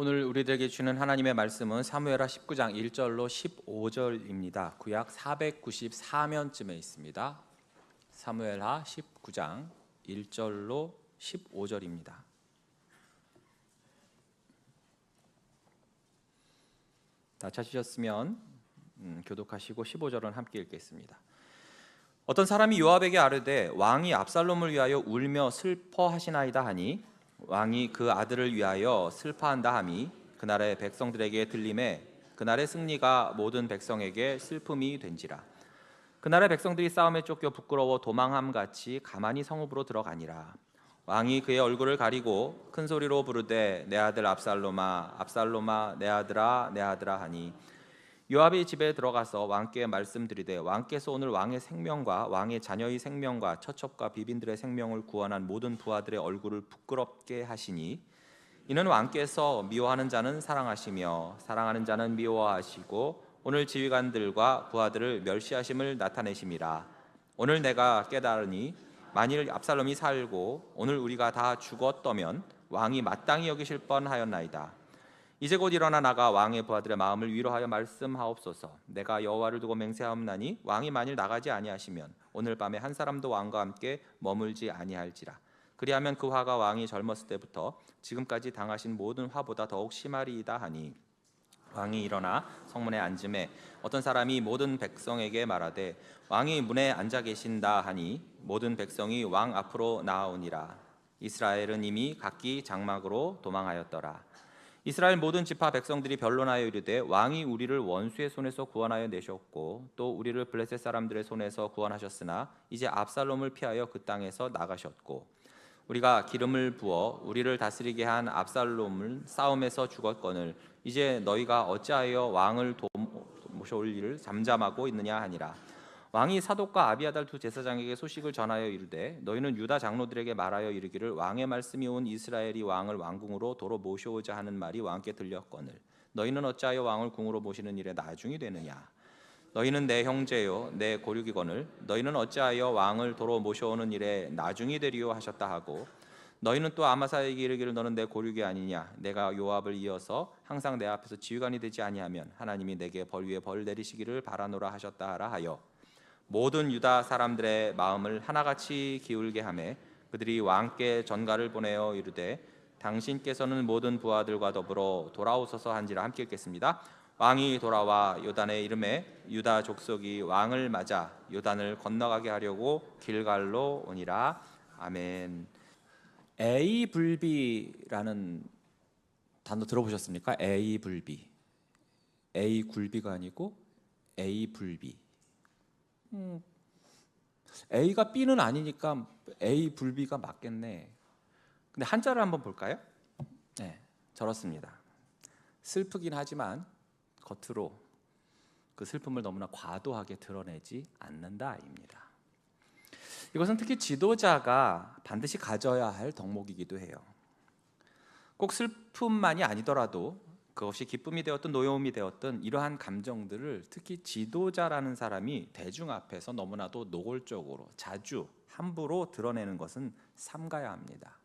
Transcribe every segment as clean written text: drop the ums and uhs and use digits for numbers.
오늘 우리들에게 주는 하나님의 말씀은 사무엘하 19장 1절로 15절입니다. 구약 494면쯤에 있습니다. 사무엘하 19장 1절로 15절입니다. 다 찾으셨으면 교독하시고 15절은 함께 읽겠습니다. 어떤 사람이 요압에게 아뢰되 왕이 압살롬을 위하여 울며 슬퍼하시나이다 하니 왕이 그 아들을 위하여 슬퍼한다 함이 그날의 백성들에게 들림에 그날의 승리가 모든 백성에게 슬픔이 된지라. 그날의 백성들이 싸움에 쫓겨 부끄러워 도망함 같이 가만히 성읍으로 들어가니라. 왕이 그의 얼굴을 가리고 큰 소리로 부르되 내 아들 압살롬아 압살롬아 내 아들아 내 아들아 하니 요압이 집에 들어가서 왕께 말씀드리되 왕께서 오늘 왕의 생명과 왕의 자녀의 생명과 처첩과 비빈들의 생명을 구원한 모든 부하들의 얼굴을 부끄럽게 하시니 이는 왕께서 미워하는 자는 사랑하시며 사랑하는 자는 미워하시고 오늘 지휘관들과 부하들을 멸시하심을 나타내심이라. 오늘 내가 깨달으니 만일 압살롬이 살고 오늘 우리가 다 죽었더면 왕이 마땅히 여기실 뻔하였나이다. 이제 곧 일어나 나가 왕의 부하들의 마음을 위로하여 말씀하옵소서. 내가 여호와를 두고 맹세하옵나니 왕이 만일 나가지 아니하시면 오늘 밤에 한 사람도 왕과 함께 머물지 아니할지라. 그리하면 그 화가 왕이 젊었을 때부터 지금까지 당하신 모든 화보다 더욱 심하리이다 하니 왕이 일어나 성문에 앉음에 어떤 사람이 모든 백성에게 말하되 왕이 문에 앉아 계신다 하니 모든 백성이 왕 앞으로 나아오니라. 이스라엘은 이미 각기 장막으로 도망하였더라. 이스라엘 모든 지파 백성들이 변론하여 이르되 왕이 우리를 원수의 손에서 구원하여 내셨고 또 우리를 블레셋 사람들의 손에서 구원하셨으나 이제 압살롬을 피하여 그 땅에서 나가셨고 우리가 기름을 부어 우리를 다스리게 한 압살롬을 싸움에서 죽었거늘 이제 너희가 어찌하여 왕을 모셔올 일을 잠잠하고 있느냐 하니라. 왕이 사독과 아비아달 두 제사장에게 소식을 전하여 이르되 너희는 유다 장로들에게 말하여 이르기를 왕의 말씀이 온 이스라엘이 왕을 왕궁으로 도로 모셔오자 하는 말이 왕께 들렸거늘 너희는 어찌하여 왕을 궁으로 모시는 일에 나중이 되느냐. 너희는 내 형제요 내 고륙이거늘 너희는 어찌하여 왕을 도로 모셔오는 일에 나중이 되리요 하셨다 하고 너희는 또 아마사에게 이르기를 너는 내 고륙이 아니냐. 내가 요압을 이어서 항상 내 앞에서 지휘관이 되지 아니하면 하나님이 내게 벌 위에 벌 내리시기를 바라노라 하셨다 하라 하여 모든 유다 사람들의 마음을 하나같이 기울게 하매 그들이 왕께 전가를 보내어 이르되 당신께서는 모든 부하들과 더불어 돌아오소서 한지라. 함께 읽겠습니다. 왕이 돌아와 요단에 이름에 유다 족속이 왕을 맞아 요단을 건너가게 하려고 길갈로 오니라. 아멘. 에이불비라는 단어 들어보셨습니까? 에이불비. 에이굴비가 아니고 에이불비. A가 B는 아니니까 A 불비가 맞겠네. 근데 한자를 한번 볼까요? 네, 저렇습니다. 슬프긴 하지만 겉으로 그 슬픔을 너무나 과도하게 드러내지 않는다입니다. 이것은 특히 지도자가 반드시 가져야 할 덕목이기도 해요. 꼭 슬픔만이 아니더라도 그것이 기쁨이 되었든 노여움이 되었든 이러한 감정들을 특히 지도자라는 사람이 대중 앞에서 너무나도 노골적으로 자주 함부로 드러내는 것은 삼가야 합니다.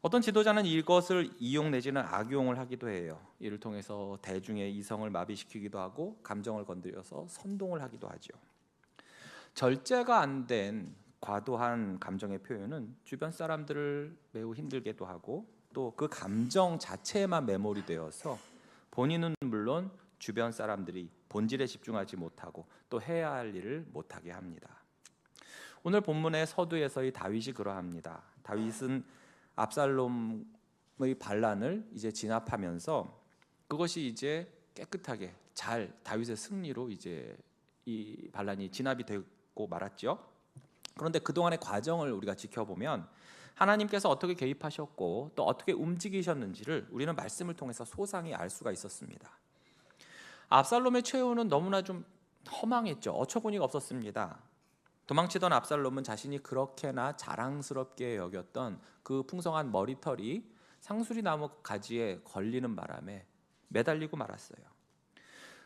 어떤 지도자는 이것을 이용 내지는 악용을 하기도 해요. 이를 통해서 대중의 이성을 마비시키기도 하고 감정을 건드려서 선동을 하기도 하죠. 절제가 안 된 과도한 감정의 표현은 주변 사람들을 매우 힘들게도 하고 또 그 감정 자체에만 매몰이 되어서 본인은 물론 주변 사람들이 본질에 집중하지 못하고 또 해야 할 일을 못하게 합니다. 오늘 본문의 서두에서의 다윗이 그러합니다. 다윗은 압살롬의 반란을 이제 진압하면서 그것이 이제 깨끗하게 잘 다윗의 승리로 이제 이 반란이 진압이 되고 말았죠. 그런데 그동안의 과정을 우리가 지켜보면 하나님께서 어떻게 개입하셨고 또 어떻게 움직이셨는지를 우리는 말씀을 통해서 소상히 알 수가 있었습니다. 압살롬의 최후는 너무나 좀 허망했죠. 어처구니가 없었습니다. 도망치던 압살롬은 자신이 그렇게나 자랑스럽게 여겼던 그 풍성한 머리털이 상수리 나무 가지에 걸리는 바람에 매달리고 말았어요.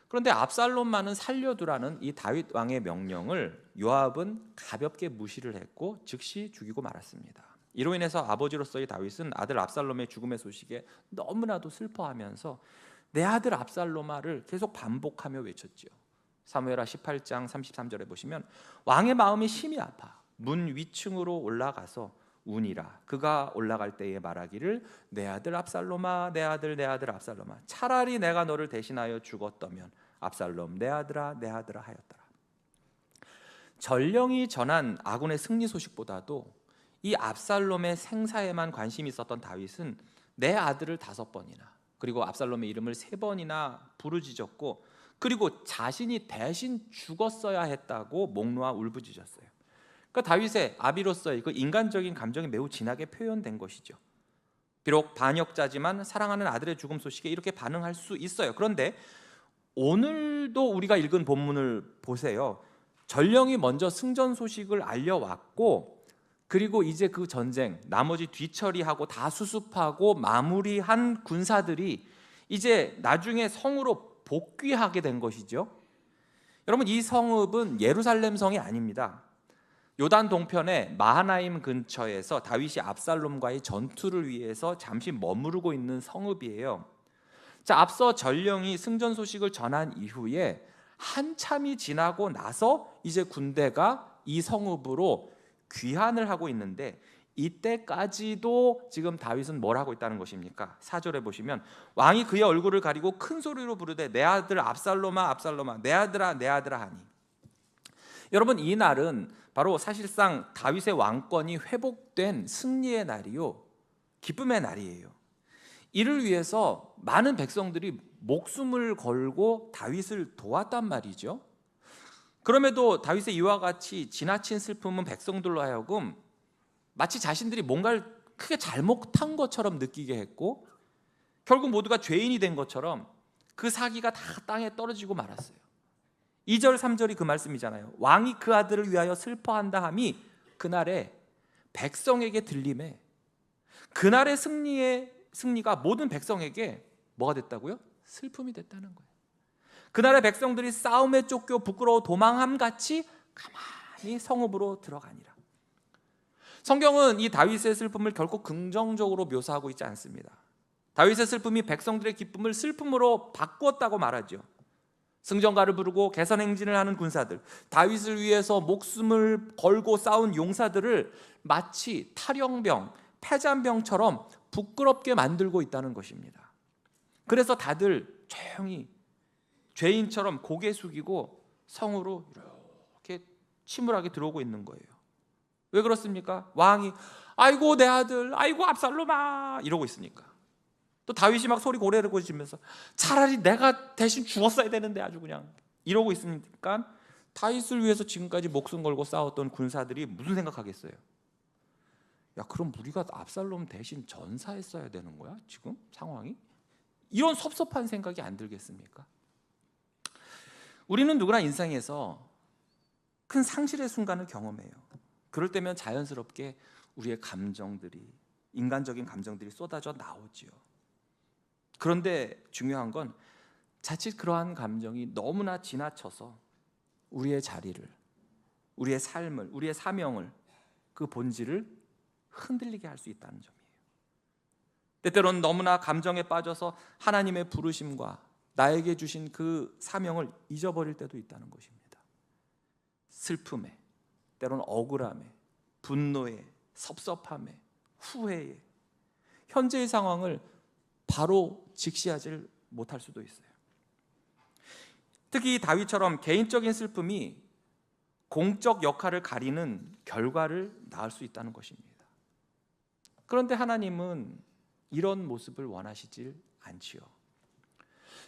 그런데 압살롬만은 살려두라는 이 다윗 왕의 명령을 요압은 가볍게 무시를 했고 즉시 죽이고 말았습니다. 이로 인해서 아버지로서의 다윗은 아들 압살롬의 죽음의 소식에 너무나도 슬퍼하면서 내 아들 압살롬아를 계속 반복하며 외쳤지요. 사무엘하 18장 33절에 보시면 왕의 마음이 심히 아파 문 위층으로 올라가서 우니라. 그가 올라갈 때에 말하기를 내 아들 압살롬아, 내 아들 압살롬아, 차라리 내가 너를 대신하여 죽었다면 압살롬 내 아들아 하였더라. 전령이 전한 아군의 승리 소식보다도 이 압살롬의 생사에만 관심이 있었던 다윗은 내 아들을 5번이나 그리고 압살롬의 이름을 3번이나 부르짖었고 그리고 자신이 대신 죽었어야 했다고 목 놓아 울부짖었어요. 그러니까 다윗의 아비로서의 그 인간적인 감정이 매우 진하게 표현된 것이죠. 비록 반역자지만 사랑하는 아들의 죽음 소식에 이렇게 반응할 수 있어요. 그런데 오늘도 우리가 읽은 본문을 보세요. 전령이 먼저 승전 소식을 알려왔고 그리고 이제 그 전쟁 나머지 뒤처리하고 다 수습하고 마무리한 군사들이 이제 나중에 성으로 복귀하게 된 것이죠. 여러분, 이 성읍은 예루살렘 성이 아닙니다. 요단 동편의 마하나임 근처에서 다윗이 압살롬과의 전투를 위해서 잠시 머무르고 있는 성읍이에요. 자, 앞서 전령이 승전 소식을 전한 이후에 한참이 지나고 나서 이제 군대가 이 성읍으로 귀환을 하고 있는데 이때까지도 지금 다윗은 뭘 하고 있다는 것입니까? 4절에 보시면 왕이 그의 얼굴을 가리고 큰 소리로 부르되 내 아들 압살롬아 압살롬아 내 아들아 하니. 여러분, 이 날은 바로 사실상 다윗의 왕권이 회복된 승리의 날이요, 기쁨의 날이에요. 이를 위해서 많은 백성들이 목숨을 걸고 다윗을 도왔단 말이죠. 그럼에도 다윗의 이와 같이 지나친 슬픔은 백성들로 하여금 마치 자신들이 뭔가를 크게 잘못한 것처럼 느끼게 했고 결국 모두가 죄인이 된 것처럼 그 사기가 다 땅에 떨어지고 말았어요. 2절 3절이 그 말씀이잖아요. 왕이 그 아들을 위하여 슬퍼한다 함이 그날에 백성에게 들림에 그날의 승리가 모든 백성에게 뭐가 됐다고요? 슬픔이 됐다는 거예요. 그날의 백성들이 싸움에 쫓겨 부끄러워 도망함 같이 가만히 성읍으로 들어가니라. 성경은 이 다윗의 슬픔을 결코 긍정적으로 묘사하고 있지 않습니다. 다윗의 슬픔이 백성들의 기쁨을 슬픔으로 바꾸었다고 말하죠. 승전가를 부르고 개선행진을 하는 군사들, 다윗을 위해서 목숨을 걸고 싸운 용사들을 마치 탈영병, 폐잔병처럼 부끄럽게 만들고 있다는 것입니다. 그래서 다들 조용히 죄인처럼 고개 숙이고 성으로 이렇게 침울하게 들어오고 있는 거예요. 왜 그렇습니까? 왕이 아이고 내 아들, 아이고 압살롬아 이러고 있으니까. 또 다윗이 막 소리 고래를 지면서 차라리 내가 대신 죽었어야 되는데 아주 그냥 이러고 있으니까 다윗을 위해서 지금까지 목숨 걸고 싸웠던 군사들이 무슨 생각하겠어요? 야, 그럼 우리가 압살롬 대신 전사했어야 되는 거야? 지금 상황이? 이런 섭섭한 생각이 안 들겠습니까? 우리는 누구나 인생에서 큰 상실의 순간을 경험해요. 그럴 때면 자연스럽게 우리의 감정들이, 인간적인 감정들이 쏟아져 나오지요. 그런데 중요한 건 자칫 그러한 감정이 너무나 지나쳐서 우리의 자리를, 우리의 삶을, 우리의 사명을, 그 본질을 흔들리게 할 수 있다는 점이에요. 때때로는 너무나 감정에 빠져서 하나님의 부르심과 나에게 주신 그 사명을 잊어버릴 때도 있다는 것입니다. 슬픔에, 때로는 억울함에, 분노에, 섭섭함에, 후회에 현재의 상황을 바로 직시하지 못할 수도 있어요. 특히 다윗처럼 개인적인 슬픔이 공적 역할을 가리는 결과를 낳을 수 있다는 것입니다. 그런데 하나님은 이런 모습을 원하시질 않지요.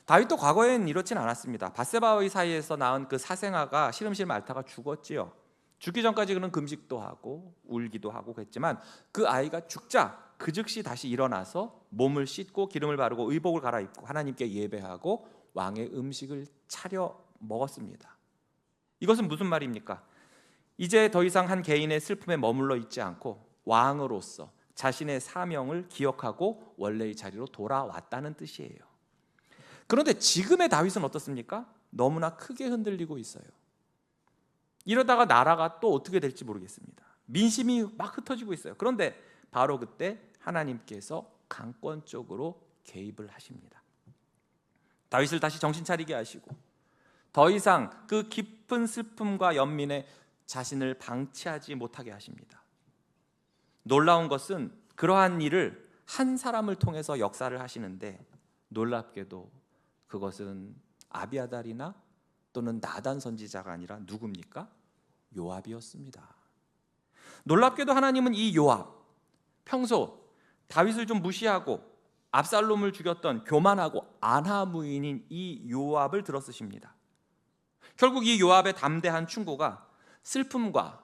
다윗도 과거엔 이렇진 않았습니다. 밧세바의 사이에서 낳은 그 사생아가 시름실 말타가 죽었지요. 죽기 전까지 그는 금식도 하고 울기도 하고 그랬지만 그 아이가 죽자 그 즉시 다시 일어나서 몸을 씻고 기름을 바르고 의복을 갈아입고 하나님께 예배하고 왕의 음식을 차려 먹었습니다. 이것은 무슨 말입니까? 이제 더 이상 한 개인의 슬픔에 머물러 있지 않고 왕으로서 자신의 사명을 기억하고 원래의 자리로 돌아왔다는 뜻이에요. 그런데 지금의 다윗은 어떻습니까? 너무나 크게 흔들리고 있어요. 이러다가 나라가 또 어떻게 될지 모르겠습니다. 민심이 막 흩어지고 있어요. 그런데 바로 그때 하나님께서 강권적으로 개입을 하십니다. 다윗을 다시 정신 차리게 하시고 더 이상 그 깊은 슬픔과 연민에 자신을 방치하지 못하게 하십니다. 놀라운 것은 그러한 일을 한 사람을 통해서 역사를 하시는데, 놀랍게도 그것은 아비아달이나 또는 나단 선지자가 아니라 누굽니까? 요압이었습니다. 놀랍게도 하나님은 이 요압, 평소 다윗을 좀 무시하고 압살롬을 죽였던 교만하고 안하무인인 이 요압을 들어 쓰십니다. 결국 이 요압의 담대한 충고가 슬픔과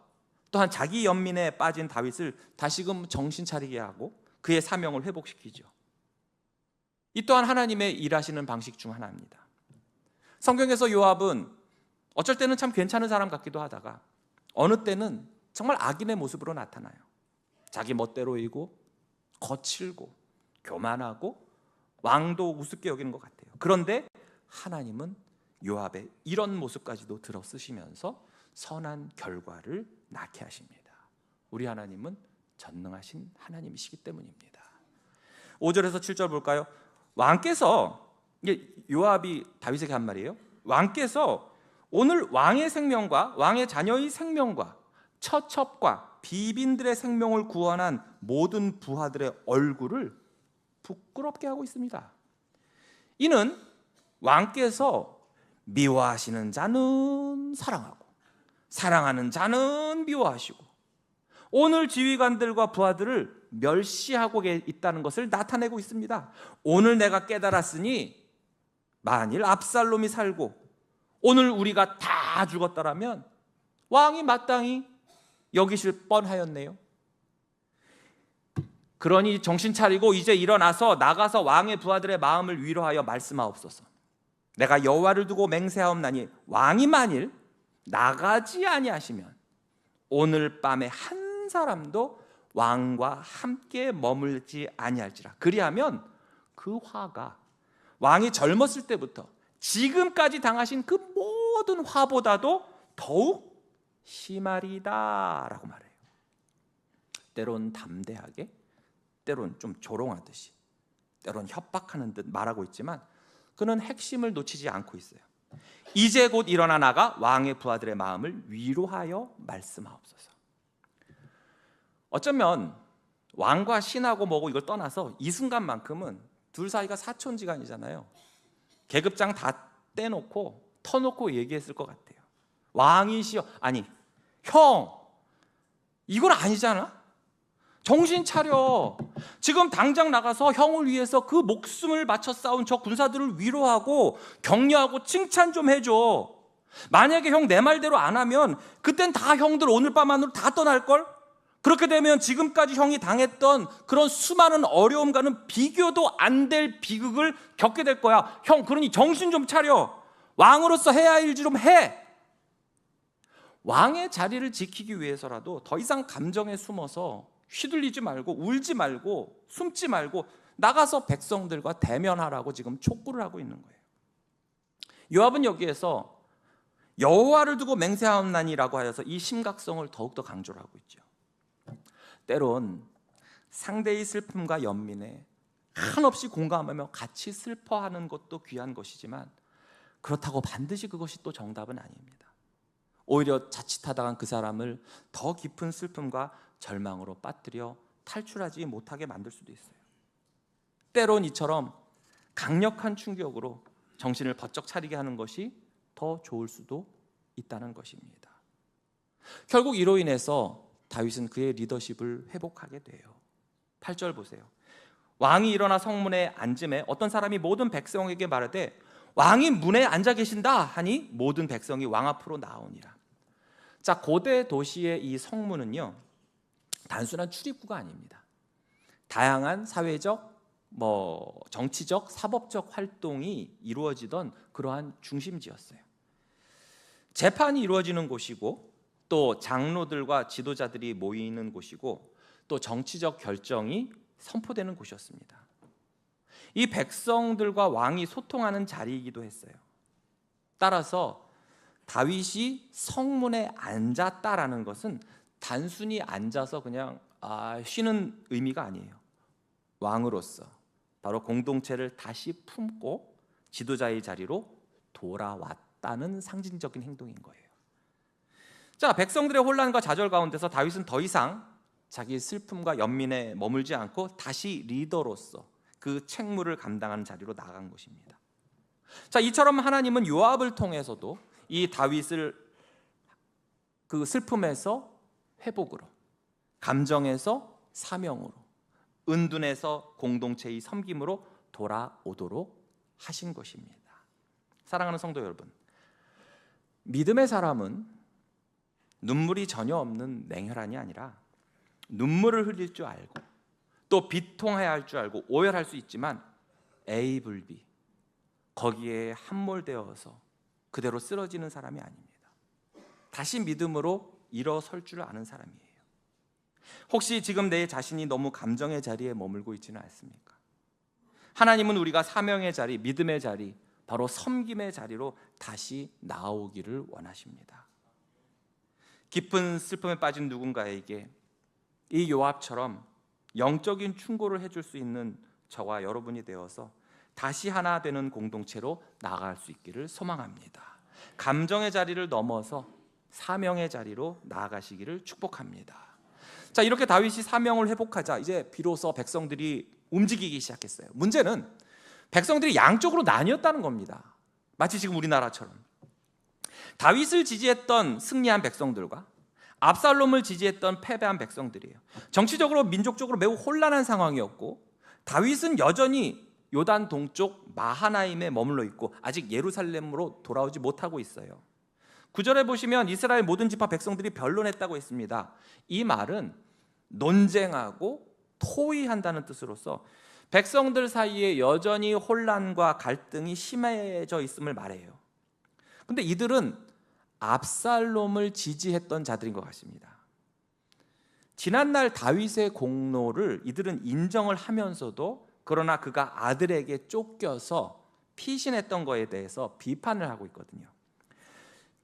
또한 자기 연민에 빠진 다윗을 다시금 정신 차리게 하고 그의 사명을 회복시키죠. 이 또한 하나님의 일하시는 방식 중 하나입니다. 성경에서 요압은 어쩔 때는 참 괜찮은 사람 같기도 하다가 어느 때는 정말 악인의 모습으로 나타나요. 자기 멋대로이고 거칠고 교만하고 왕도 우습게 여기는 것 같아요. 그런데 하나님은 요압의 이런 모습까지도 들어 쓰시면서 선한 결과를 낳게 하십니다. 우리 하나님은 전능하신 하나님이시기 때문입니다. 5절에서 7절 볼까요? 왕께서, 이게 요압이 다윗에게 한 말이에요. 왕께서 오늘 왕의 생명과 왕의 자녀의 생명과 처첩과 비빈들의 생명을 구원한 모든 부하들의 얼굴을 부끄럽게 하고 있습니다. 이는 왕께서 미워하시는 자는 사랑하고 사랑하는 자는 미워하시고 오늘 지휘관들과 부하들을 멸시하고 있다는 것을 나타내고 있습니다. 오늘 내가 깨달았으니 만일 압살롬이 살고 오늘 우리가 다 죽었더라면 왕이 마땅히 여기실 뻔하였네요. 그러니 정신 차리고 이제 일어나서 나가서 왕의 부하들의 마음을 위로하여 말씀하옵소서. 내가 여호와를 두고 맹세하옵나니 왕이 만일 나가지 아니하시면 오늘 밤에 한 사람도 왕과 함께 머물지 아니할지라. 그리하면 그 화가 왕이 젊었을 때부터 지금까지 당하신 그 모든 화보다도 더욱 심하리다 라고 말해요. 때론 담대하게, 때론 좀 조롱하듯이, 때론 협박하는 듯 말하고 있지만 그는 핵심을 놓치지 않고 있어요. 이제 곧 일어나 나가 왕의 부하들의 마음을 위로하여 말씀하옵소서. 어쩌면 왕과 신하고 뭐고 이걸 떠나서 이 순간만큼은 둘 사이가 사촌지간이잖아요. 계급장 다 떼놓고 터놓고 얘기했을 것 같아요. 왕이시여, 아니 형, 이건 아니잖아. 정신 차려. 지금 당장 나가서 형을 위해서 그 목숨을 바쳐 싸운 저 군사들을 위로하고 격려하고 칭찬 좀 해줘. 만약에 형 내 말대로 안 하면 그땐 다 형들 오늘 밤 안으로 다 떠날걸? 그렇게 되면 지금까지 형이 당했던 그런 수많은 어려움과는 비교도 안 될 비극을 겪게 될 거야. 형, 그러니 정신 좀 차려. 왕으로서 해야 할 일 좀 해. 왕의 자리를 지키기 위해서라도 더 이상 감정에 숨어서 휘둘리지 말고 울지 말고 숨지 말고 나가서 백성들과 대면하라고 지금 촉구를 하고 있는 거예요. 요압은 여기에서 여호와를 두고 맹세하옵나니라고 하여서 이 심각성을 더욱더 강조를 하고 있죠. 때론 상대의 슬픔과 연민에 한없이 공감하며 같이 슬퍼하는 것도 귀한 것이지만 그렇다고 반드시 그것이 또 정답은 아닙니다. 오히려 자칫하다간 그 사람을 더 깊은 슬픔과 절망으로 빠뜨려 탈출하지 못하게 만들 수도 있어요. 때론 이처럼 강력한 충격으로 정신을 번쩍 차리게 하는 것이 더 좋을 수도 있다는 것입니다. 결국 이로 인해서 다윗은 그의 리더십을 회복하게 돼요. 8절 보세요. 왕이 일어나 성문에 앉음에 어떤 사람이 모든 백성에게 말하되 왕이 문에 앉아 계신다 하니 모든 백성이 왕 앞으로 나오니라. 자, 고대 도시의 이 성문은요, 단순한 출입구가 아닙니다. 다양한 사회적, 정치적, 사법적 활동이 이루어지던 그러한 중심지였어요. 재판이 이루어지는 곳이고 또 장로들과 지도자들이 모이는 곳이고 또 정치적 결정이 선포되는 곳이었습니다. 이 백성들과 왕이 소통하는 자리이기도 했어요. 따라서 다윗이 성문에 앉았다라는 것은 단순히 앉아서 그냥 쉬는 의미가 아니에요. 왕으로서 바로 공동체를 다시 품고 지도자의 자리로 돌아왔다는 상징적인 행동인 거예요. 자, 백성들의 혼란과 좌절 가운데서 다윗은 더 이상 자기 슬픔과 연민에 머물지 않고 다시 리더로서 그 책무를 감당하는 자리로 나아간 것입니다. 자, 이처럼 하나님은 요압을 통해서도 이 다윗을 그 슬픔에서 회복으로, 감정에서 사명으로, 은둔에서 공동체의 섬김으로 돌아오도록 하신 것입니다. 사랑하는 성도 여러분, 믿음의 사람은 눈물이 전혀 없는 냉혈한이 아니라 눈물을 흘릴 줄 알고 또 비통해야 할 줄 알고 오열할 수 있지만 애이불비 거기에 함몰되어서 그대로 쓰러지는 사람이 아닙니다. 다시 믿음으로 일어설 줄 아는 사람이에요. 혹시 지금 내 자신이 너무 감정의 자리에 머물고 있지는 않습니까? 하나님은 우리가 사명의 자리, 믿음의 자리, 바로 섬김의 자리로 다시 나오기를 원하십니다. 깊은 슬픔에 빠진 누군가에게 이 요압처럼 영적인 충고를 해줄 수 있는 저와 여러분이 되어서 다시 하나 되는 공동체로 나아갈 수 있기를 소망합니다. 감정의 자리를 넘어서 사명의 자리로 나아가시기를 축복합니다. 자, 이렇게 다윗이 사명을 회복하자 이제 비로소 백성들이 움직이기 시작했어요. 문제는 백성들이 양쪽으로 나뉘었다는 겁니다. 마치 지금 우리나라처럼 다윗을 지지했던 승리한 백성들과 압살롬을 지지했던 패배한 백성들이에요. 정치적으로 민족적으로 매우 혼란한 상황이었고 다윗은 여전히 요단 동쪽 마하나임에 머물러 있고 아직 예루살렘으로 돌아오지 못하고 있어요. 9절에 보시면 이스라엘 모든 지파 백성들이 변론했다고 했습니다. 이 말은 논쟁하고 토의한다는 뜻으로서 백성들 사이에 여전히 혼란과 갈등이 심해져 있음을 말해요. 근데 이들은 압살롬을 지지했던 자들인 것 같습니다. 지난날 다윗의 공로를 이들은 인정을 하면서도 그러나 그가 아들에게 쫓겨서 피신했던 것에 대해서 비판을 하고 있거든요.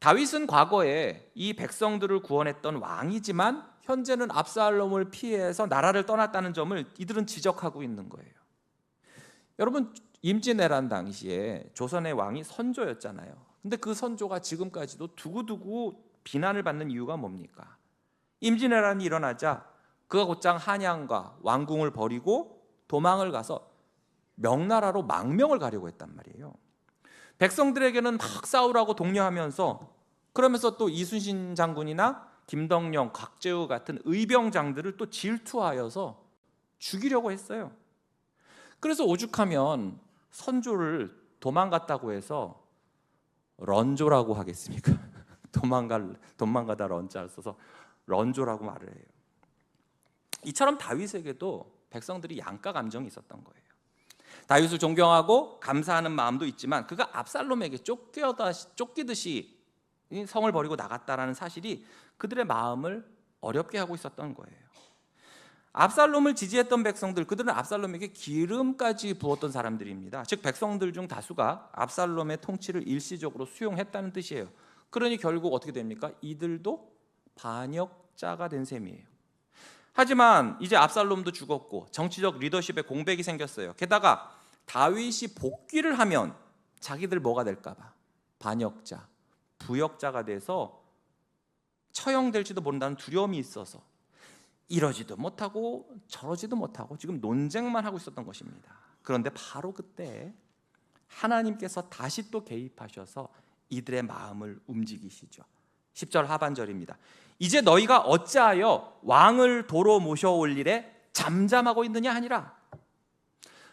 다윗은 과거에 이 백성들을 구원했던 왕이지만 현재는 압살롬을 피해서 나라를 떠났다는 점을 이들은 지적하고 있는 거예요. 여러분, 임진왜란 당시에 조선의 왕이 선조였잖아요. 근데 그 선조가 지금까지도 두고두고 비난을 받는 이유가 뭡니까? 임진왜란이 일어나자 그가 곧장 한양과 왕궁을 버리고 도망을 가서 명나라로 망명을 가려고 했단 말이에요. 백성들에게는 막 싸우라고 독려하면서 그러면서 또 이순신 장군이나 김덕령, 곽재우 같은 의병장들을 또 질투하여서 죽이려고 했어요. 그래서 오죽하면 선조를 도망갔다고 해서 런조라고 하겠습니까? 도망가다 런자를 써서 런조라고 말을 해요. 이처럼 다윗에게도 백성들이 양가 감정이 있었던 거예요. 다윗을 존경하고 감사하는 마음도 있지만 그가 압살롬에게 쫓기듯이 성을 버리고 나갔다라는 사실이 그들의 마음을 어렵게 하고 있었던 거예요. 압살롬을 지지했던 백성들, 그들은 압살롬에게 기름까지 부었던 사람들입니다. 즉 백성들 중 다수가 압살롬의 통치를 일시적으로 수용했다는 뜻이에요. 그러니 결국 어떻게 됩니까? 이들도 반역자가 된 셈이에요. 하지만 이제 압살롬도 죽었고 정치적 리더십에 공백이 생겼어요. 게다가 다윗이 복귀를 하면 자기들 뭐가 될까 봐 반역자, 부역자가 돼서 처형될지도 모른다는 두려움이 있어서 이러지도 못하고 저러지도 못하고 지금 논쟁만 하고 있었던 것입니다. 그런데 바로 그때 하나님께서 다시 또 개입하셔서 이들의 마음을 움직이시죠. 10절 하반절입니다. 이제 너희가 어찌하여 왕을 도로 모셔올 일에 잠잠하고 있느냐 하니라.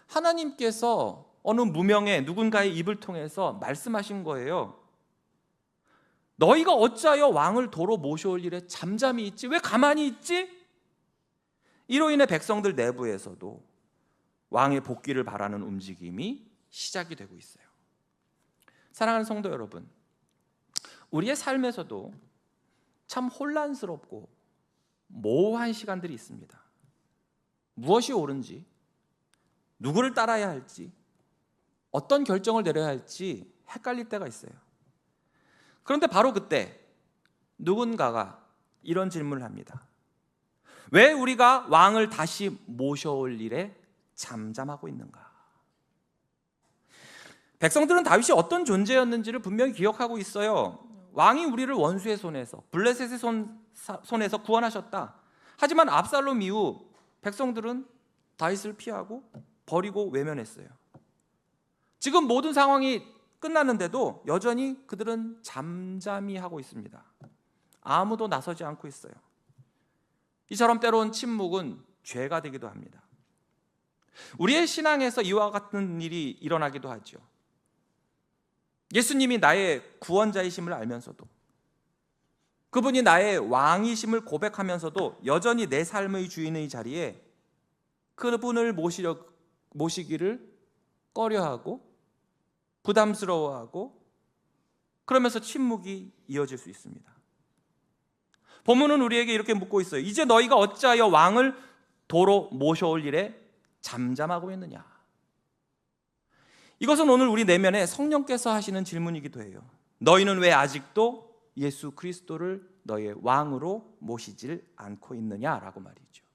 하나님께서 어느 무명의 누군가의 입을 통해서 말씀하신 거예요. 너희가 어찌하여 왕을 도로 모셔올 일에 잠잠히 있지? 왜 가만히 있지? 이로 인해 백성들 내부에서도 왕의 복귀를 바라는 움직임이 시작이 되고 있어요. 사랑하는 성도 여러분, 우리의 삶에서도 참 혼란스럽고 모호한 시간들이 있습니다. 무엇이 옳은지, 누구를 따라야 할지, 어떤 결정을 내려야 할지 헷갈릴 때가 있어요. 그런데 바로 그때 누군가가 이런 질문을 합니다. 왜 우리가 왕을 다시 모셔올 일에 잠잠하고 있는가? 백성들은 다윗이 어떤 존재였는지를 분명히 기억하고 있어요. 왕이 우리를 원수의 손에서, 블레셋의 손에서 구원하셨다. 하지만 압살롬 이후 백성들은 다윗을 피하고 버리고 외면했어요. 지금 모든 상황이 끝났는데도 여전히 그들은 잠잠히 하고 있습니다. 아무도 나서지 않고 있어요. 이처럼 때론 침묵은 죄가 되기도 합니다. 우리의 신앙에서 이와 같은 일이 일어나기도 하죠. 예수님이 나의 구원자이심을 알면서도, 그분이 나의 왕이심을 고백하면서도 여전히 내 삶의 주인의 자리에 그분을 모시기를 꺼려하고 부담스러워하고, 그러면서 침묵이 이어질 수 있습니다. 본문은 우리에게 이렇게 묻고 있어요. 이제 너희가 어찌하여 왕을 도로 모셔올 일에 잠잠하고 있느냐? 이것은 오늘 우리 내면에 성령께서 하시는 질문이기도 해요. 너희는 왜 아직도 예수 그리스도를 너의 왕으로 모시질 않고 있느냐라고 말이죠.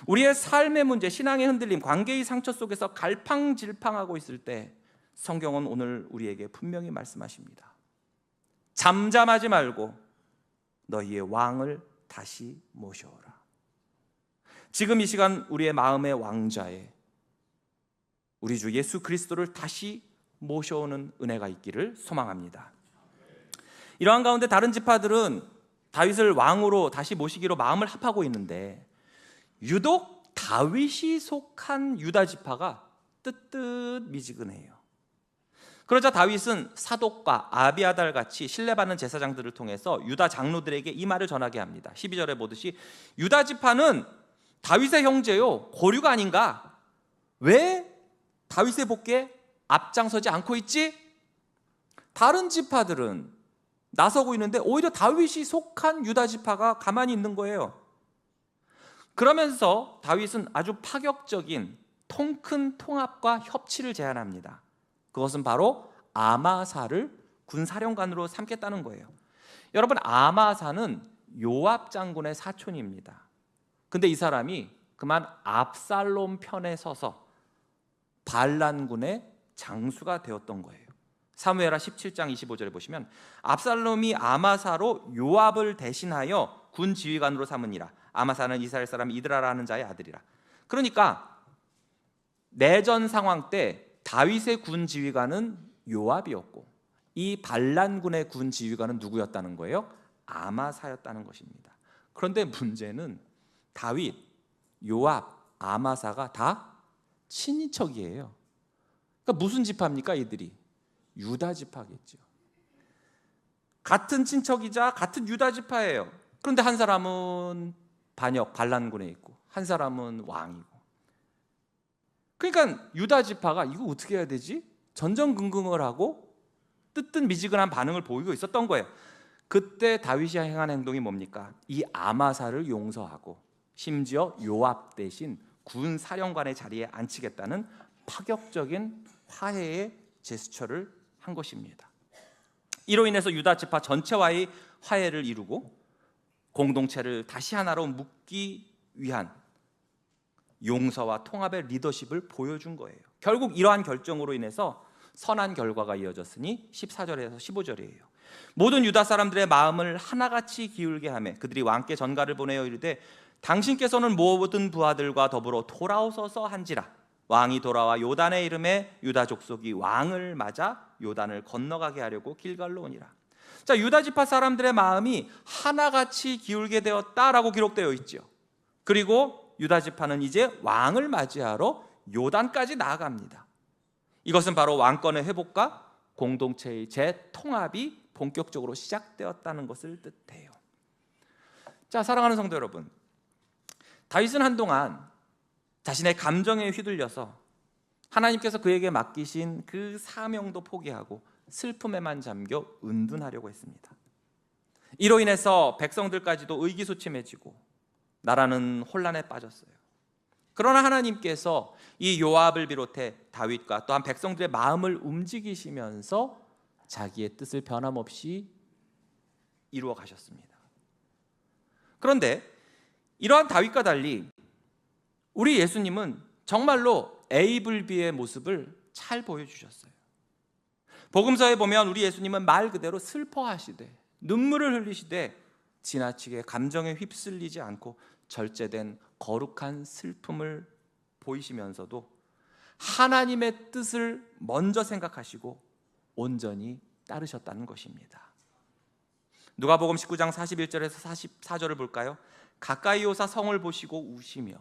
우리의 삶의 문제, 신앙의 흔들림, 관계의 상처 속에서 갈팡질팡하고 있을 때 성경은 오늘 우리에게 분명히 말씀하십니다. 잠잠하지 말고 너희의 왕을 다시 모셔오라. 지금 이 시간 우리의 마음의 왕좌에 우리 주 예수 그리스도를 다시 모셔오는 은혜가 있기를 소망합니다. 이러한 가운데 다른 지파들은 다윗을 왕으로 다시 모시기로 마음을 합하고 있는데, 유독 다윗이 속한 유다 지파가 뜨뜻미지근해요. 그러자 다윗은 사독과 아비아달 같이 신뢰받는 제사장들을 통해서 유다 장로들에게 이 말을 전하게 합니다. 12절에 보듯이 유다 지파는 다윗의 형제요 고류가 아닌가? 왜 다윗의 복귀에 앞장서지 않고 있지? 다른 지파들은 나서고 있는데 오히려 다윗이 속한 유다 지파가 가만히 있는 거예요. 그러면서 다윗은 아주 파격적인 통큰 통합과 협치를 제안합니다. 그것은 바로 아마사를 군사령관으로 삼겠다는 거예요. 여러분, 아마사는 요압 장군의 사촌입니다. 근데 이 사람이 그만 압살롬 편에 서서 반란군의 장수가 되었던 거예요. 사무엘하 17장 25절에 보시면 압살롬이 아마사로 요압을 대신하여 군 지휘관으로 삼으니라. 아마사는 이스라엘 사람 이드라라는 자의 아들이라. 그러니까 내전 상황 때 다윗의 군 지휘관은 요압이었고 이 반란군의 군 지휘관은 누구였다는 거예요? 아마사였다는 것입니다. 그런데 문제는 다윗, 요압, 아마사가 다 친인척이에요. 그러니까 무슨 지파입니까? 이들이 유다 지파겠죠. 같은 친척이자 같은 유다 지파예요. 그런데 한 사람은 반역 반란군에 있고 한 사람은 왕이고. 그러니까 유다 지파가 이거 어떻게 해야 되지? 전전긍긍을 하고 뜨뜻미지근한 반응을 보이고 있었던 거예요. 그때 다윗이 행한 행동이 뭡니까? 이 아마사를 용서하고 심지어 요압 대신 군 사령관의 자리에 앉히겠다는 파격적인 화해의 제스처를 한 것입니다. 이로 인해서 유다 지파 전체와의 화해를 이루고 공동체를 다시 하나로 묶기 위한 용서와 통합의 리더십을 보여준 거예요. 결국 이러한 결정으로 인해서 선한 결과가 이어졌으니 14절에서 15절이에요. 모든 유다 사람들의 마음을 하나같이 기울게 하며 그들이 왕께 전가를 보내어 이르되 당신께서는 모든 부하들과 더불어 돌아오소서 한지라. 왕이 돌아와 요단의 이름에 유다 족속이 왕을 맞아 요단을 건너가게 하려고 길갈로 오니라. 자, 유다 지파 사람들의 마음이 하나같이 기울게 되었다라고 기록되어 있죠. 그리고 유다 지파는 이제 왕을 맞이하러 요단까지 나아갑니다. 이것은 바로 왕권의 회복과 공동체의 재통합이 본격적으로 시작되었다는 것을 뜻해요. 자, 사랑하는 성도 여러분, 다윗은 한동안 자신의 감정에 휘둘려서 하나님께서 그에게 맡기신 그 사명도 포기하고 슬픔에만 잠겨 은둔하려고 했습니다. 이로 인해서 백성들까지도 의기소침해지고 나라는 혼란에 빠졌어요. 그러나 하나님께서 이 요압을 비롯해 다윗과 또한 백성들의 마음을 움직이시면서 자기의 뜻을 변함없이 이루어 가셨습니다. 그런데 이러한 다윗과 달리 우리 예수님은 정말로 A불비의 모습을 잘 보여주셨어요. 복음서에 보면 우리 예수님은 말 그대로 슬퍼하시되 눈물을 흘리시되 지나치게 감정에 휩쓸리지 않고 절제된 거룩한 슬픔을 보이시면서도 하나님의 뜻을 먼저 생각하시고 온전히 따르셨다는 것입니다. 누가복음 19장 41절에서 44절을 볼까요? 가까이 오사 성을 보시고 우시며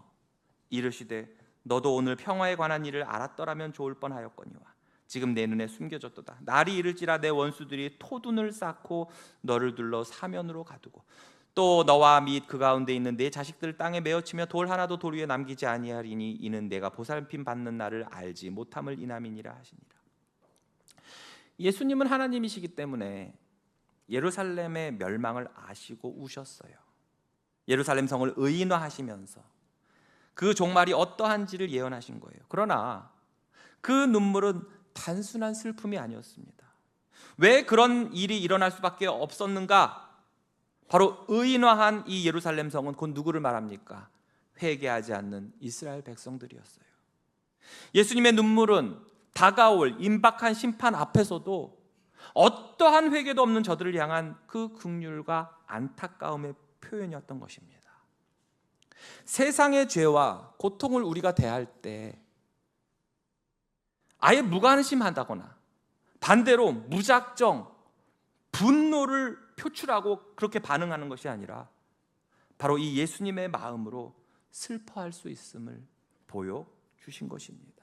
이르시되 너도 오늘 평화에 관한 일을 알았더라면 좋을 뻔하였거니와 지금 내 눈에 숨겨졌도다. 날이 이를지라 내 원수들이 토둔을 쌓고 너를 둘러 사면으로 가두고 또 너와 및 그 가운데 있는 내 자식들 땅에 메어치며 돌 하나도 돌 위에 남기지 아니하리니 이는 내가 보살핌 받는 날을 알지 못함을 인함이니라 하시니라. 예수님은 하나님이시기 때문에 예루살렘의 멸망을 아시고 우셨어요. 예루살렘 성을 의인화하시면서 그 종말이 어떠한지를 예언하신 거예요. 그러나 그 눈물은 단순한 슬픔이 아니었습니다. 왜 그런 일이 일어날 수밖에 없었는가? 바로 의인화한 이 예루살렘 성은 곧 누구를 말합니까? 회개하지 않는 이스라엘 백성들이었어요. 예수님의 눈물은 다가올 임박한 심판 앞에서도 어떠한 회개도 없는 저들을 향한 그 긍휼과 안타까움의 표현이었던 것입니다. 세상의 죄와 고통을 우리가 대할 때 아예 무관심하다거나 반대로 무작정 분노를 표출하고 그렇게 반응하는 것이 아니라 바로 이 예수님의 마음으로 슬퍼할 수 있음을 보여주신 것입니다.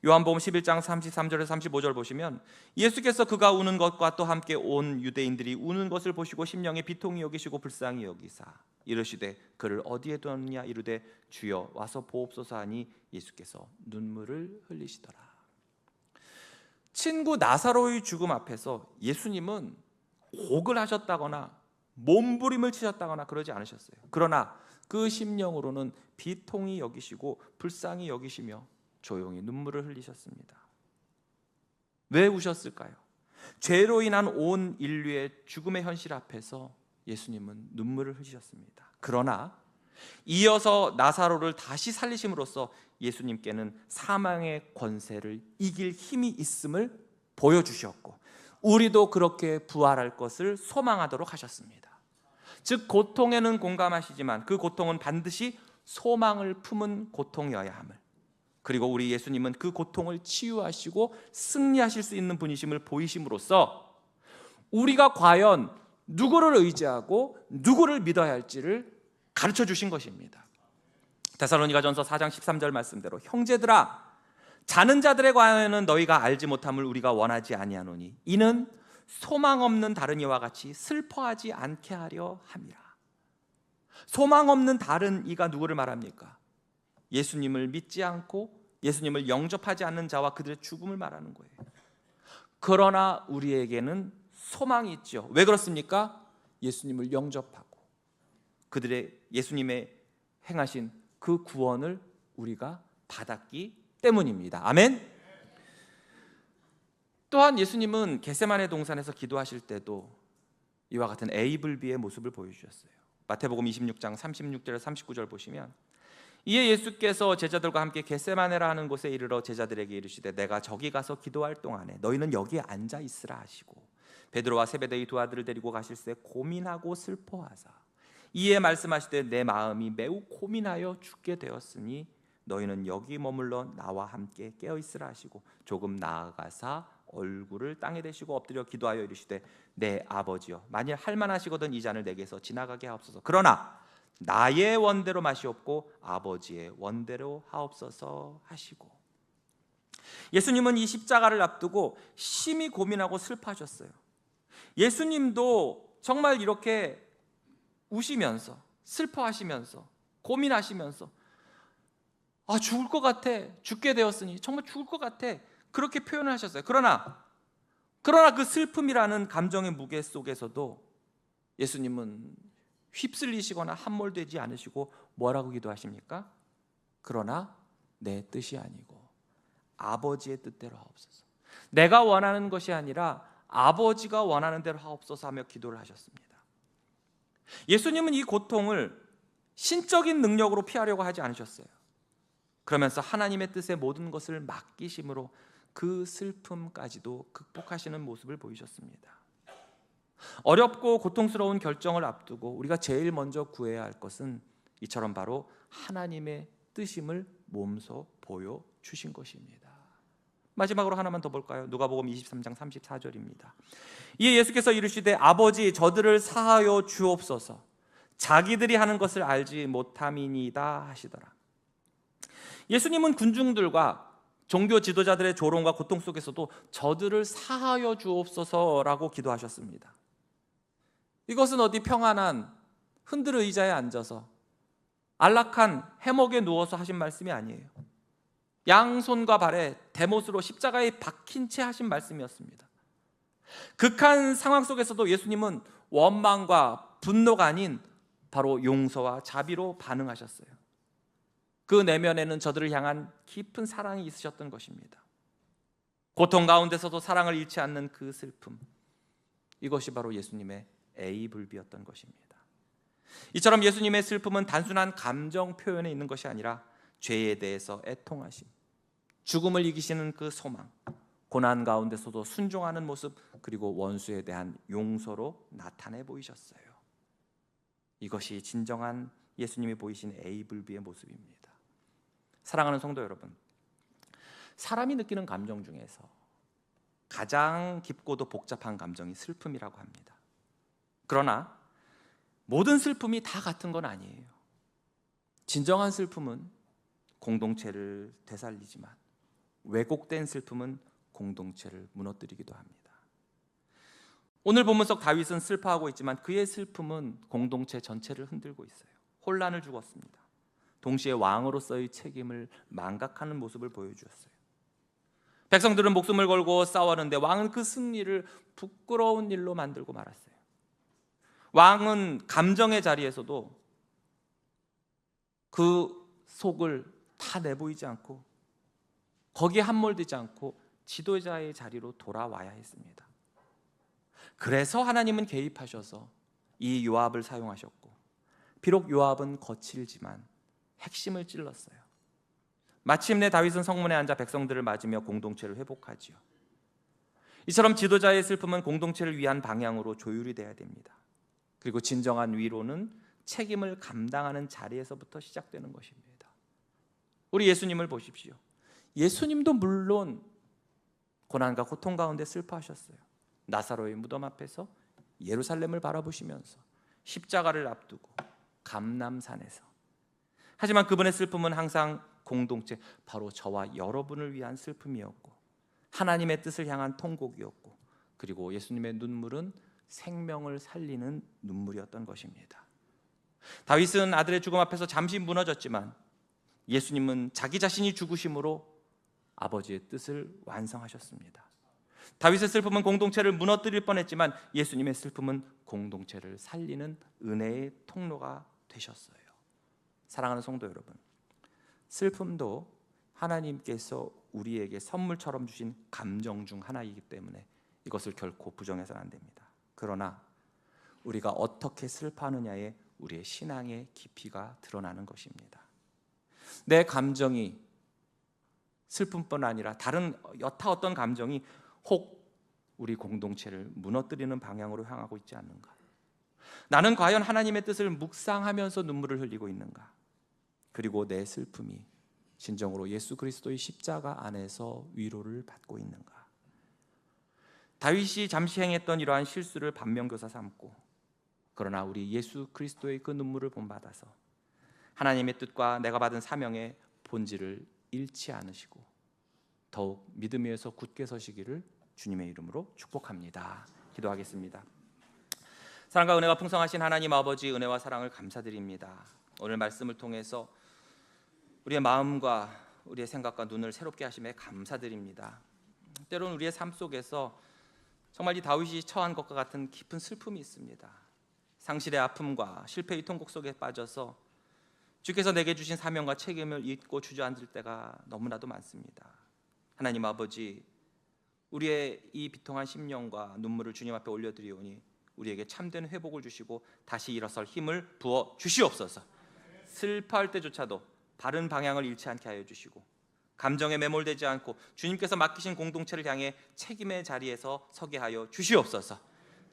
요한복음 11장 33절에서 35절 보시면 예수께서 그가 우는 것과 또 함께 온 유대인들이 우는 것을 보시고 심령에 비통히 여기시고 불쌍히 여기사 이르시되 그를 어디에 두었느냐 이르되 주여 와서 보옵소서 하니 예수께서 눈물을 흘리시더라. 친구 나사로의 죽음 앞에서 예수님은 곡을 하셨다거나 몸부림을 치셨다거나 그러지 않으셨어요. 그러나 그 심령으로는 비통히 여기시고 불쌍히 여기시며 조용히 눈물을 흘리셨습니다. 왜 우셨을까요? 죄로 인한 온 인류의 죽음의 현실 앞에서 예수님은 눈물을 흘리셨습니다. 그러나 이어서 나사로를 다시 살리심으로써 예수님께는 사망의 권세를 이길 힘이 있음을 보여주셨고 우리도 그렇게 부활할 것을 소망하도록 하셨습니다. 즉 고통에는 공감하시지만 그 고통은 반드시 소망을 품은 고통이어야 함을, 그리고 우리 예수님은 그 고통을 치유하시고 승리하실 수 있는 분이심을 보이심으로써 우리가 과연 누구를 의지하고 누구를 믿어야 할지를 가르쳐 주신 것입니다. 데살로니가전서 4장 13절 말씀대로 형제들아 자는 자들에 관하여는 너희가 알지 못함을 우리가 원하지 아니하노니 이는 소망 없는 다른 이와 같이 슬퍼하지 않게 하려 함이라. 소망 없는 다른 이가 누구를 말합니까? 예수님을 믿지 않고 예수님을 영접하지 않는 자와 그들의 죽음을 말하는 거예요. 그러나 우리에게는 소망이 있죠. 왜 그렇습니까? 예수님을 영접하고 그들의 예수님의 행하신 그 구원을 우리가 받았기 때문입니다. 아멘. 또한 예수님은 겟세마네 동산에서 기도하실 때도 이와 같은 에이블비의 모습을 보여주셨어요. 마태복음 26장 36절에서 39절 보시면 이에 예수께서 제자들과 함께 겟세마네라 하는 곳에 이르러 제자들에게 이르시되 내가 저기 가서 기도할 동안에 너희는 여기 앉아 있으라 하시고 베드로와 세베대의 두 아들을 데리고 가실새 고민하고 슬퍼하사 이에 말씀하시되 내 마음이 매우 고민하여 죽게 되었으니 너희는 여기 머물러 나와 함께 깨어 있으라 하시고 조금 나아가사 얼굴을 땅에 대시고 엎드려 기도하여 이르시되 내 아버지여 만일 할만하시거든 이 잔을 내게서 지나가게 하옵소서. 그러나 나의 원대로 마시옵고 아버지의 원대로 하옵소서 하시고 예수님은 이 십자가를 앞두고 심히 고민하고 슬퍼하셨어요. 예수님도 정말 이렇게 우시면서 슬퍼하시면서 고민하시면서 죽을 것 같아, 죽게 되었으니 정말 죽을 것 같아 그렇게 표현을 하셨어요. 그러나 그 슬픔이라는 감정의 무게 속에서도 예수님은 휩쓸리시거나 함몰되지 않으시고 뭐라고 기도하십니까? 그러나 내 뜻이 아니고 아버지의 뜻대로 하옵소서. 내가 원하는 것이 아니라 아버지가 원하는 대로 하옵소서 하며 기도를 하셨습니다. 예수님은 이 고통을 신적인 능력으로 피하려고 하지 않으셨어요. 그러면서 하나님의 뜻에 모든 것을 맡기심으로 그 슬픔까지도 극복하시는 모습을 보이셨습니다. 어렵고 고통스러운 결정을 앞두고 우리가 제일 먼저 구해야 할 것은 이처럼 바로 하나님의 뜻임을 몸소 보여주신 것입니다. 마지막으로 하나만 더 볼까요? 누가복음 23장 34절입니다. 이에 예수께서 이르시되 아버지 저들을 사하여 주옵소서 자기들이 하는 것을 알지 못함이니이다 하시더라. 예수님은 군중들과 종교 지도자들의 조롱과 고통 속에서도 저들을 사하여 주옵소서라고 기도하셨습니다. 이것은 어디 평안한 흔들 의자에 앉아서 안락한 해먹에 누워서 하신 말씀이 아니에요. 양손과 발에 대못으로 십자가에 박힌 채 하신 말씀이었습니다. 극한 상황 속에서도 예수님은 원망과 분노가 아닌 바로 용서와 자비로 반응하셨어요. 그 내면에는 저들을 향한 깊은 사랑이 있으셨던 것입니다. 고통 가운데서도 사랑을 잃지 않는 그 슬픔, 이것이 바로 예수님의 에이블비였던 것입니다. 이처럼 예수님의 슬픔은 단순한 감정 표현에 있는 것이 아니라 죄에 대해서 애통하심, 죽음을 이기시는 그 소망, 고난 가운데서도 순종하는 모습, 그리고 원수에 대한 용서로 나타내 보이셨어요. 이것이 진정한 예수님이 보이신 에이블비의 모습입니다. 사랑하는 성도 여러분, 사람이 느끼는 감정 중에서 가장 깊고도 복잡한 감정이 슬픔이라고 합니다. 그러나 모든 슬픔이 다 같은 건 아니에요. 진정한 슬픔은 공동체를 되살리지만 왜곡된 슬픔은 공동체를 무너뜨리기도 합니다. 오늘 본문 속 다윗은 슬퍼하고 있지만 그의 슬픔은 공동체 전체를 흔들고 있어요. 혼란을 주었습니다. 동시에 왕으로서의 책임을 망각하는 모습을 보여주었어요. 백성들은 목숨을 걸고 싸웠는데 왕은 그 승리를 부끄러운 일로 만들고 말았어요. 왕은 감정의 자리에서도 그 속을 다 내보이지 않고 거기에 함몰되지 않고 지도자의 자리로 돌아와야 했습니다. 그래서 하나님은 개입하셔서 이 요압을 사용하셨고, 비록 요압은 거칠지만 핵심을 찔렀어요. 마침내 다윗은 성문에 앉아 백성들을 맞으며 공동체를 회복하지요. 이처럼 지도자의 슬픔은 공동체를 위한 방향으로 조율이 돼야 됩니다. 그리고 진정한 위로는 책임을 감당하는 자리에서부터 시작되는 것입니다. 우리 예수님을 보십시오. 예수님도 물론 고난과 고통 가운데 슬퍼하셨어요. 나사로의 무덤 앞에서 예루살렘을 바라보시면서 십자가를 앞두고 감람산에서. 하지만 그분의 슬픔은 항상 공동체, 바로 저와 여러분을 위한 슬픔이었고 하나님의 뜻을 향한 통곡이었고, 그리고 예수님의 눈물은 생명을 살리는 눈물이었던 것입니다. 다윗은 아들의 죽음 앞에서 잠시 무너졌지만 예수님은 자기 자신이 죽으심으로 아버지의 뜻을 완성하셨습니다. 다윗의 슬픔은 공동체를 무너뜨릴 뻔했지만 예수님의 슬픔은 공동체를 살리는 은혜의 통로가 되셨어요. 사랑하는 성도 여러분, 슬픔도 하나님께서 우리에게 선물처럼 주신 감정 중 하나이기 때문에 이것을 결코 부정해서는 안 됩니다. 그러나 우리가 어떻게 슬퍼하느냐에 우리의 신앙의 깊이가 드러나는 것입니다. 내 감정이 슬픔뿐 아니라 다른 여타 어떤 감정이 혹 우리 공동체를 무너뜨리는 방향으로 향하고 있지 않는가? 나는 과연 하나님의 뜻을 묵상하면서 눈물을 흘리고 있는가? 그리고 내 슬픔이 진정으로 예수 그리스도의 십자가 안에서 위로를 받고 있는가? 다윗이 잠시 행했던 이러한 실수를 반면교사 삼고, 그러나 우리 예수 그리스도의 그 눈물을 본받아서 하나님의 뜻과 내가 받은 사명의 본질을 잃지 않으시고 더욱 믿음 위에서 굳게 서시기를 주님의 이름으로 축복합니다. 기도하겠습니다. 사랑과 은혜가 풍성하신 하나님 아버지, 은혜와 사랑을 감사드립니다. 오늘 말씀을 통해서 우리의 마음과 우리의 생각과 눈을 새롭게 하심에 감사드립니다. 때로는 우리의 삶 속에서 정말 이 다윗이 처한 것과 같은 깊은 슬픔이 있습니다. 상실의 아픔과 실패의 통곡 속에 빠져서 주께서 내게 주신 사명과 책임을 잊고 주저앉을 때가 너무나도 많습니다. 하나님 아버지, 우리의 이 비통한 심령과 눈물을 주님 앞에 올려드리오니 우리에게 참된 회복을 주시고 다시 일어설 힘을 부어 주시옵소서. 슬퍼할 때조차도 바른 방향을 잃지 않게 하여 주시고 감정에 매몰되지 않고 주님께서 맡기신 공동체를 향해 책임의 자리에서 서게 하여 주시옵소서.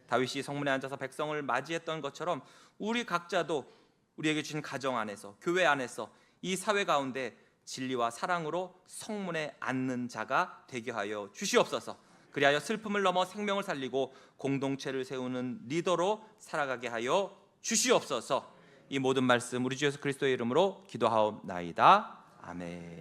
다윗이 성문에 앉아서 백성을 맞이했던 것처럼 우리 각자도 우리에게 주신 가정 안에서, 교회 안에서, 이 사회 가운데 진리와 사랑으로 성문에 앉는 자가 되게 하여 주시옵소서. 그리하여 슬픔을 넘어 생명을 살리고 공동체를 세우는 리더로 살아가게 하여 주시옵소서. 이 모든 말씀 우리 주 예수 그리스도의 이름으로 기도하옵나이다. 아멘.